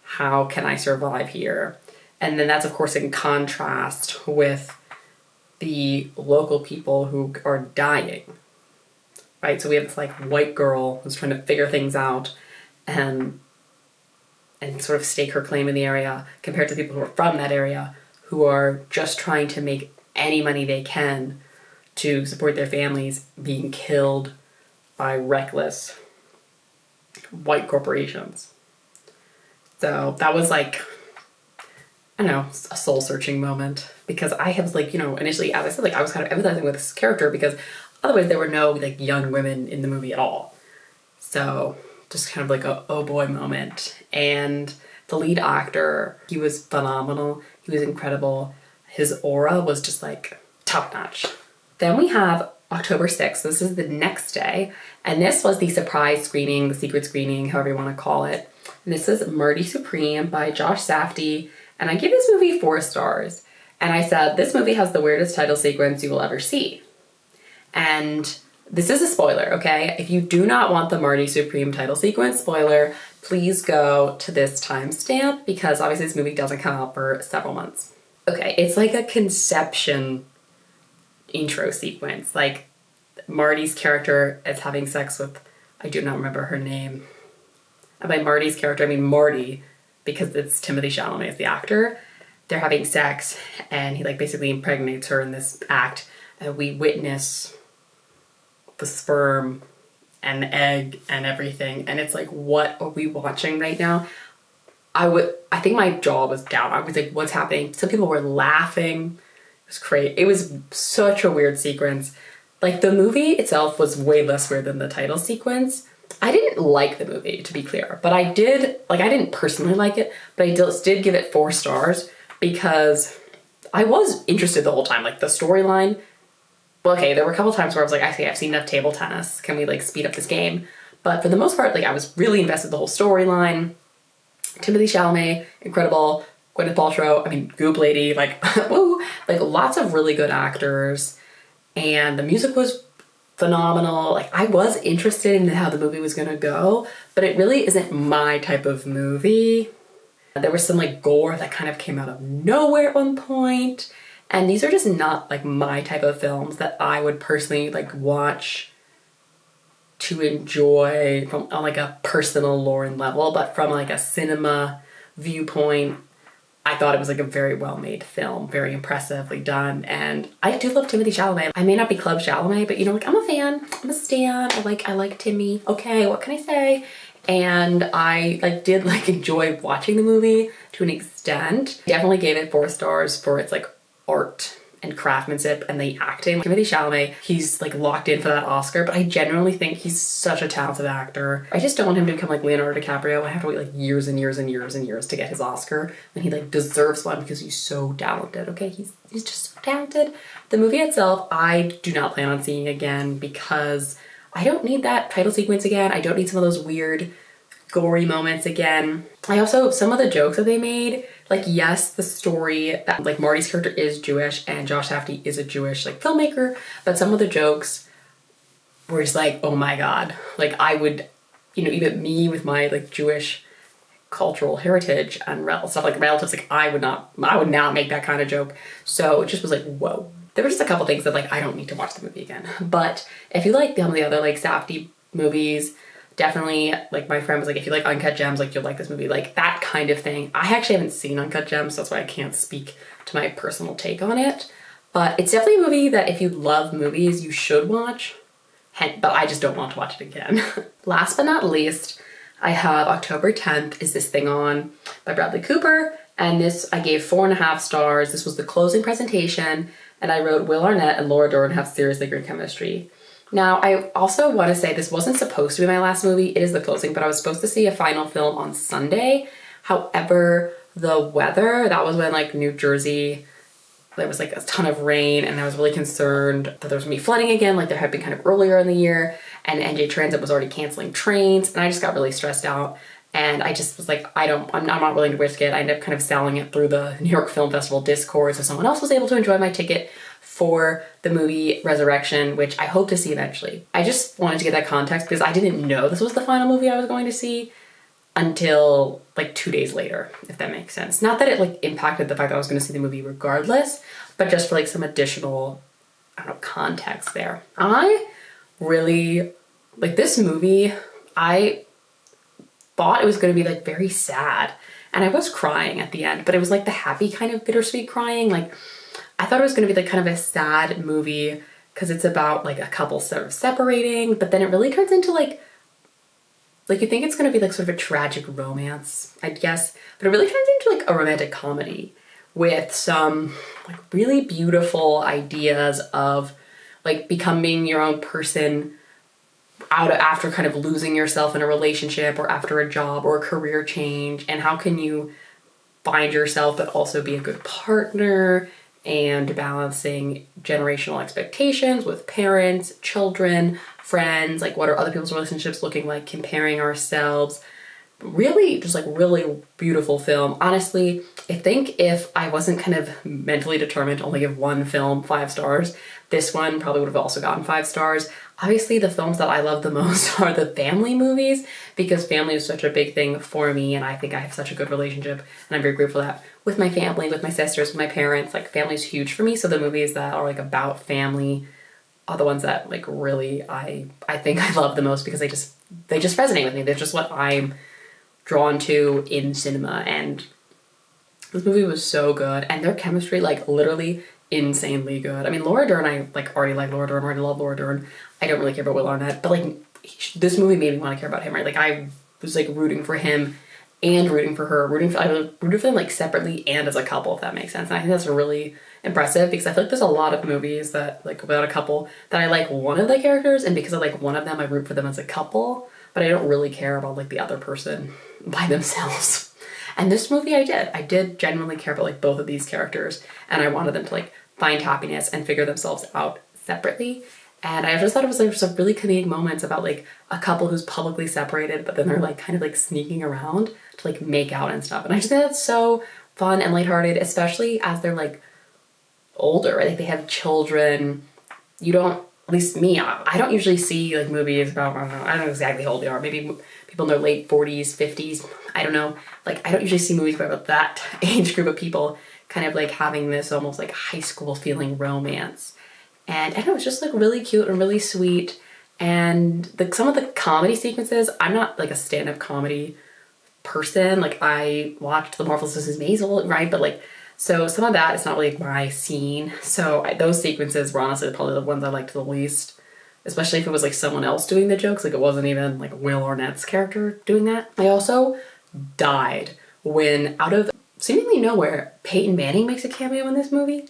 How can I survive here? And then that's of course in contrast with the local people who are dying, right? So we have this white girl who's trying to figure things out and sort of stake her claim in the area, compared to people who are from that area who are just trying to make any money they can to support their families, being killed by reckless white corporations. So that was I don't know, a soul-searching moment, because I have initially, as I said, I was kind of empathizing with this character because otherwise there were no young women in the movie at all. So just kind of a oh boy moment. And the lead actor, he was phenomenal. He was incredible. His aura was just top notch. Then we have October 6th. This is the next day. And this was the surprise screening, the secret screening, however you want to call it. And this is Marty Supreme by Josh Safdie. And I gave this movie 4 stars. And I said, this movie has the weirdest title sequence you will ever see. And this is a spoiler, okay? If you do not want the Marty Supreme title sequence spoiler, please go to this timestamp, because obviously this movie doesn't come out for several months. Okay, it's like a conception intro sequence. Marty's character is having sex with, I do not remember her name. And by Marty's character, I mean Marty, because it's Timothée Chalamet as the actor. They're having sex, and he basically impregnates her in this act, and we witness the sperm and the egg and everything, and it's what are we watching right now? I think my jaw was down. I was what's happening? Some people were laughing. It was crazy. It was such a weird sequence. The movie itself was way less weird than the title sequence. I didn't like the movie, to be clear, but I did, I didn't personally like it, but I did give it 4 stars because I was interested the whole time. The storyline, well, okay, there were a couple times where I was okay, I've seen enough table tennis. Can we speed up this game? But for the most part, I was really invested in the whole storyline. Timothée Chalamet, incredible. Gwyneth Paltrow, I mean, Goop Lady, woo! Lots of really good actors. And the music was phenomenal. I was interested in how the movie was gonna go, but it really isn't my type of movie. There was some gore that kind of came out of nowhere at one point. And these are just not my type of films that I would personally watch to enjoy from on a personal Lauren level, but from a cinema viewpoint, I thought it was like a very well-made film, very impressively done, and I do love Timothée Chalamet. I may not be Club Chalamet, but you know, like I'm a fan, I'm a stan. I like Timmy. Okay, what can I say? And I like did like enjoy watching the movie to an extent. Definitely gave it 4 stars for its like art and craftsmanship and the acting. Timothée Chalamet, he's like locked in for that Oscar, but I genuinely think he's such a talented actor. I just don't want him to become like Leonardo DiCaprio. I have to wait like years and years and years and years to get his Oscar when he like deserves one because he's so talented. Okay, he's just so talented. The movie itself, I do not plan on seeing again because I don't need that title sequence again. I don't need some of those weird gory moments again. I also, some of the jokes that they made, like yes, the story that like Marty's character is Jewish and Josh Safdie is a Jewish like filmmaker, but some of the jokes were just like, oh my God, like I would, you know, even me with my like Jewish cultural heritage and stuff like relatives, like I would not make that kind of joke. So it just was like, whoa. There were just a couple things that like I don't need to watch the movie again. But if you like some of the other like Safdie movies, definitely, like my friend was like, if you like Uncut Gems, like you'll like this movie, like that kind of thing. I actually haven't seen Uncut Gems, so that's why I can't speak to my personal take on it. But it's definitely a movie that if you love movies, you should watch. But I just don't want to watch it again. Last but not least, I have October 10th Is This Thing On by Bradley Cooper. And this I gave 4.5 stars. This was the closing presentation. And I wrote, Will Arnett and Laura Dern have seriously great chemistry. Now, I also want to say this wasn't supposed to be my last movie. It is the closing, but I was supposed to see a final film on Sunday. However, the weather, that was when like New Jersey, there was like a ton of rain and I was really concerned that there was gonna be flooding again, like there had been kind of earlier in the year, and NJ Transit was already canceling trains, and I just got really stressed out. And I just was like, I'm not willing to risk it. I ended up kind of selling it through the New York Film Festival Discord so someone else was able to enjoy my ticket for the movie Resurrection, which I hope to see eventually. I just wanted to get that context because I didn't know this was the final movie I was going to see until like 2 days later, if that makes sense. Not that it like impacted the fact that I was going to see the movie regardless, but just for like some additional, I don't know, context there. I really, like this movie, I thought it was going to be like very sad, and I was crying at the end, but it was like the happy kind of bittersweet crying. Like I thought it was going to be like kind of a sad movie because it's about like a couple sort of separating, but then it really turns into like you think it's going to be like sort of a tragic romance, I guess, but it really turns into like a romantic comedy with some like really beautiful ideas of like becoming your own person after kind of losing yourself in a relationship or after a job or a career change, and how can you find yourself but also be a good partner, and balancing generational expectations with parents, children, friends, like what are other people's relationships looking like, comparing ourselves. Really, just like really beautiful film. Honestly, I think if I wasn't kind of mentally determined to only give one film 5 stars, this one probably would have also gotten 5 stars. Obviously, the films that I love the most are the family movies because family is such a big thing for me, and I think I have such a good relationship, and I'm very grateful for that with my family, with my sisters, with my parents. Like family is huge for me, so the movies that are like about family are the ones that like really I think I love the most because they just resonate with me. They're just what I'm drawn to in cinema, and this movie was so good, and their chemistry like literally insanely good. I mean, Laura Dern, I like already like Laura Dern, already love Laura Dern. I don't really care about Will Arnett, but like this movie made me want to care about him, right? Like I was like rooting for him and rooting for her, I rooted for them like separately and as a couple, if that makes sense. And I think that's really impressive because I feel like there's a lot of movies that like without a couple that I like one of the characters, and because I like one of them I root for them as a couple, but I don't really care about like the other person by themselves. And this movie I did genuinely care about like both of these characters, and I wanted them to like find happiness and figure themselves out separately. And I just thought it was like some really comedic moments about like a couple who's publicly separated, but then they're like kind of like sneaking around to like make out and stuff. And I just think that's so fun and lighthearted, especially as they're like older, right? Like they have children. You don't, at least me, I don't usually see like movies about, I don't know exactly how old they are. Maybe people in their late 40s, 50s. I don't know. Like I don't usually see movies about that age group of people kind of like having this almost like high school feeling romance. And I don't know, it's just like really cute and really sweet. And some of the comedy sequences, I'm not like a stand-up comedy person. Like, I watched The Marvelous Mrs. Maisel, right? But like, so some of that is not really my scene. So those sequences were honestly probably the ones I liked the least, especially if it was like someone else doing the jokes. Like, it wasn't even like Will Arnett's character doing that. I also died when, out of seemingly nowhere, Peyton Manning makes a cameo in this movie.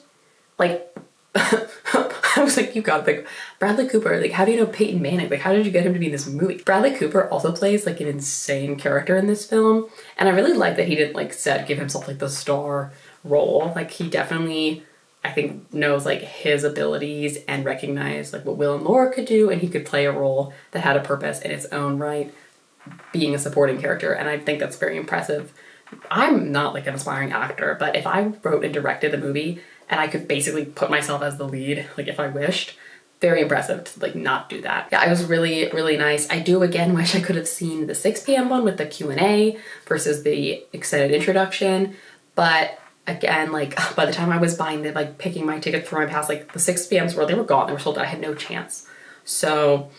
Like, I was like, you gotta think, Bradley Cooper, like, how do you know Peyton Manning? Like, how did you get him to be in this movie? Bradley Cooper also plays like an insane character in this film, and I really like that he didn't, like, give himself like the star role. Like, he definitely, I think, knows like his abilities and recognized like what Will and Laura could do, and he could play a role that had a purpose in its own right, being a supporting character, and I think that's very impressive. I'm not like an aspiring actor, but if I wrote and directed a movie and I could basically put myself as the lead, like if I wished, very impressive to like not do that. Yeah, it was really, really nice. I do again wish I could have seen the 6 p.m. one with the Q&A versus the extended introduction, but again, like by the time I was buying the, like picking my ticket for my pass, like the 6 p.m.s they were gone. They were sold out. I had no chance. So,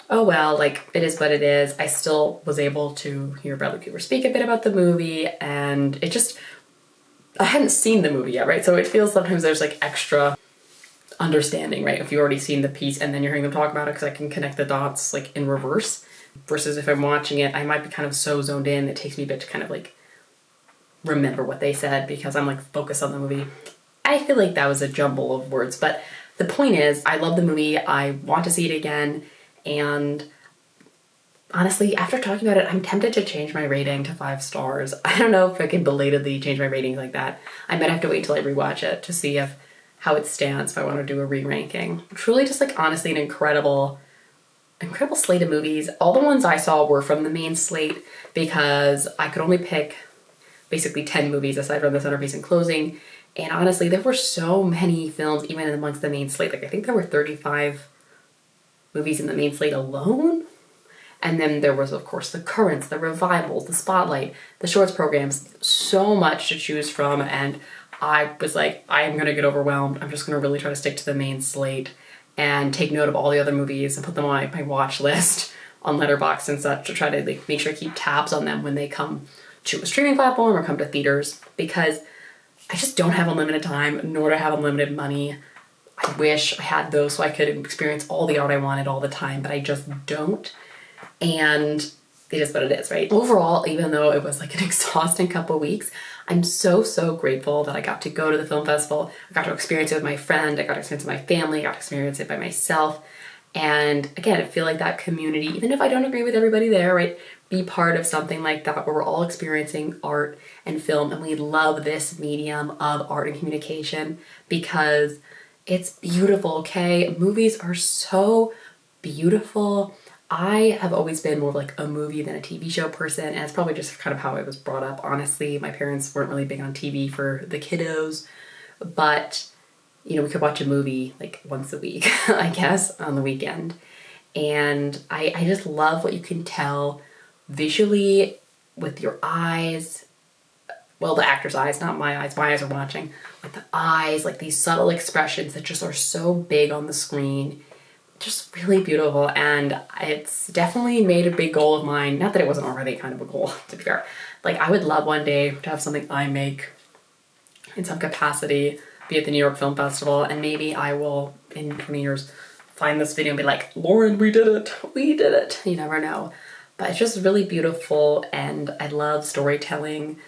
oh well, like it is what it is. I still was able to hear Bradley Cooper speak a bit about the movie, and it just, I hadn't seen the movie yet, right? So it feels sometimes there's like extra understanding, right? If you've already seen the piece and then you're hearing them talk about it, because I can connect the dots like in reverse, versus if I'm watching it, I might be kind of so zoned in, it takes me a bit to kind of like remember what they said because I'm like focused on the movie. I feel like that was a jumble of words, but the point is, I love the movie. I want to see it again. And honestly, after talking about it, I'm tempted to change my rating to 5 stars. I don't know if I can belatedly change my rating like that. I might have to wait until I rewatch it to see how it stands if I want to do a re-ranking. Truly just like honestly an incredible slate of movies. All the ones I saw were from the main slate because I could only pick basically 10 movies aside from the centerpiece and closing. And honestly, there were so many films even amongst the main slate. Like I think there were 35 movies in the main slate alone. And then there was, of course, the currents, the revivals, the spotlight, the shorts programs, so much to choose from. And I was like, I am going to get overwhelmed. I'm just going to really try to stick to the main slate and take note of all the other movies and put them on my watch list on Letterboxd and such to try to like make sure I keep tabs on them when they come to a streaming platform or come to theaters, because I just don't have unlimited time, nor do I have unlimited money. I wish I had those so I could experience all the art I wanted all the time, but I just don't. And it is what it is, right? Overall, even though it was like an exhausting couple weeks, I'm so, so grateful that I got to go to the film festival. I got to experience it with my friend. I got to experience it with my family. I got to experience it by myself. And again, I feel like that community, even if I don't agree with everybody there, right? Be part of something like that where we're all experiencing art and film, and we love this medium of art and communication because it's beautiful, okay? Movies are so beautiful. I have always been more like a movie than a TV show person, and it's probably just kind of how I was brought up, honestly. My parents weren't really big on TV for the kiddos, but you know, we could watch a movie like once a week, I guess, on the weekend. And I just love what you can tell visually with your eyes. Well, the actor's eyes, not my eyes. My eyes are watching. With the eyes, like these subtle expressions that just are so big on the screen. Just really beautiful. And it's definitely made a big goal of mine. Not that it wasn't already kind of a goal, to be fair. Like, I would love one day to have something I make in some capacity be at the New York Film Festival, and maybe I will, in 20 years, find this video and be like, Lauren, we did it. We did it. You never know. But it's just really beautiful, and I love storytelling.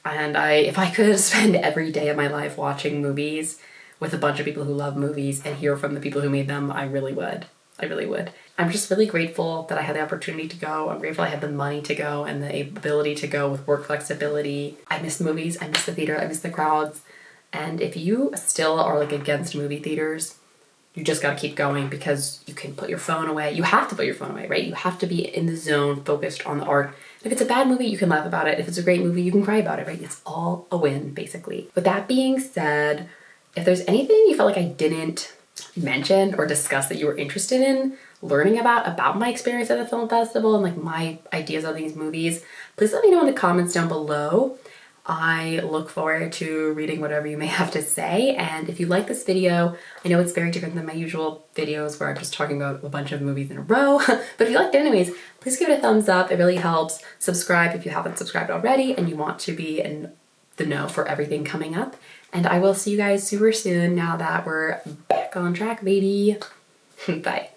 And if I could spend every day of my life watching movies with a bunch of people who love movies and hear from the people who made them, I really would. I really would. I'm just really grateful that I had the opportunity to go. I'm grateful I had the money to go and the ability to go with work flexibility. I miss movies. I miss the theater. I miss the crowds. And if you still are like against movie theaters, you just got to keep going, because you can put your phone away. You have to put your phone away, right? You have to be in the zone, focused on the art. If it's a bad movie, you can laugh about it. If it's a great movie, you can cry about it, right? It's all a win, basically. With that being said, if there's anything you felt like I didn't mention or discuss that you were interested in learning about my experience at the film festival and like my ideas on these movies, please let me know in the comments down below. I look forward to reading whatever you may have to say. And if you like this video, I know it's very different than my usual videos where I'm just talking about a bunch of movies in a row, but if you liked it anyways, please give it a thumbs up. It really helps. Subscribe if you haven't subscribed already and you want to be in the know for everything coming up. And I will see you guys super soon now that we're back on track, baby. Bye.